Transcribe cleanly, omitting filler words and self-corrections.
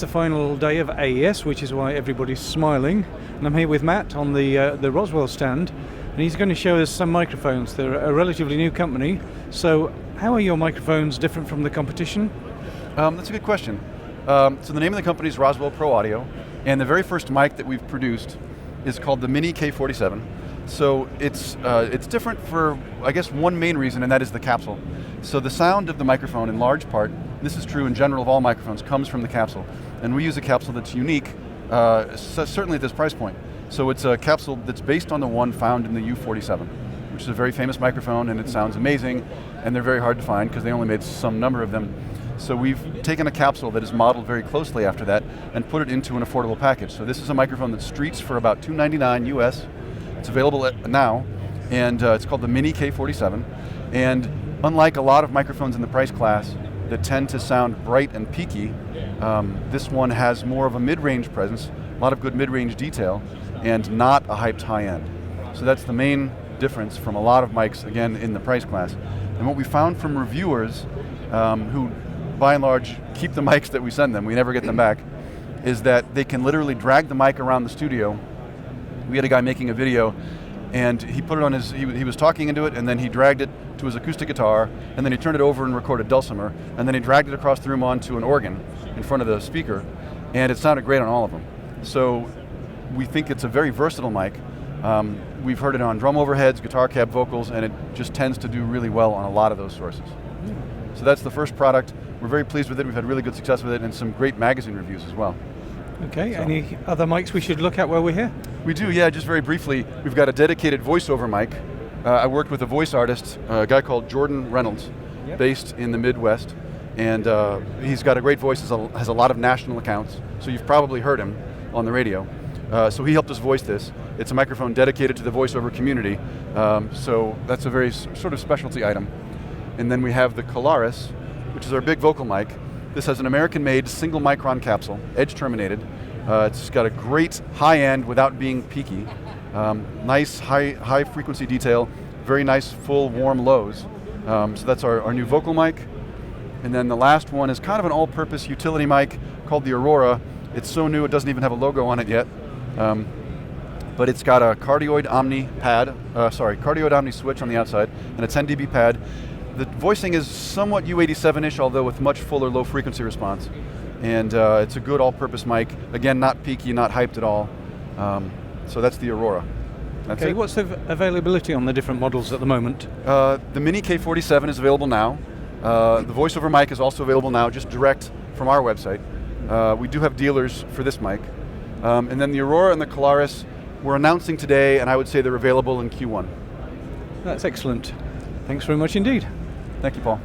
the final day of AES, which is why everybody's smiling. And I'm here with Matt on the Roswell stand, and he's going to show us some microphones. They're a relatively new company. So how are your microphones different from the competition? That's a good question. So the name of the company is Roswell Pro Audio, and the very first mic that we've produced is called the Mini K47. So it's different for, I guess, one main reason, and that is the capsule. So the sound of the microphone, in large part, this is true in general of all microphones, comes from the capsule. And we use a capsule that's unique, certainly at this price point. So it's a capsule that's based on the one found in the U47, which is a very famous microphone, and it sounds amazing, and they're very hard to find because they only made some number of them. So we've taken a capsule that is modeled very closely after that and put it into an affordable package. So this is a microphone that streets for about $299 US. It's available now, and it's called the Mini K47. And unlike a lot of microphones in the price class that tend to sound bright and peaky, this one has more of a mid-range presence, a lot of good mid-range detail, and not a hyped high end. So that's the main difference from a lot of mics, again, in the price class. And what we found from reviewers who, by and large, keep the mics that we send them, we never get them back, is that they can literally drag the mic around the studio. We had a guy making a video, and he put it on his, he was talking into it, and then he dragged it to his acoustic guitar, and then he turned it over and recorded dulcimer, and then he dragged it across the room onto an organ in front of the speaker, and it sounded great on all of them. So we think it's a very versatile mic. We've heard it on drum overheads, guitar cab vocals, and it just tends to do really well on a lot of those sources. So that's the first product. We're very pleased with it. We've had really good success with it and some great magazine reviews as well. Okay, so. Any other mics we should look at while we're here? We do, yeah, just very briefly. We've got a dedicated voiceover mic. I worked with a voice artist, a guy called Jordan Reynolds, based in the Midwest. And he's got a great voice, has a lot of national accounts, so you've probably heard him on the radio. So he helped us voice this. It's a microphone dedicated to the voiceover community, so that's a very sort of specialty item. And then we have the Colaris, which is our big vocal mic. This has an American-made single micron capsule, edge terminated. It's got a great high end without being peaky. Nice high frequency detail, very nice full warm lows. So that's our new vocal mic. And then the last one is kind of an all-purpose utility mic called the Aurora. It's so new it doesn't even have a logo on it yet. But it's got a Cardioid Omni pad, Cardioid Omni switch on the outside and a 10 dB pad. The voicing is somewhat U87-ish, although with much fuller low frequency response. And it's a good all-purpose mic. Again, not peaky, not hyped at all. So that's the Aurora. That's okay, it. what's the availability on the different models at the moment? The Mini K47 is available now. The voiceover mic is also available now, just direct from our website. We do have dealers for this mic. And then the Aurora and the Colaris, we're announcing today, and I would say they're available in Q1. That's excellent. Thanks very much indeed. Thank you, Paul.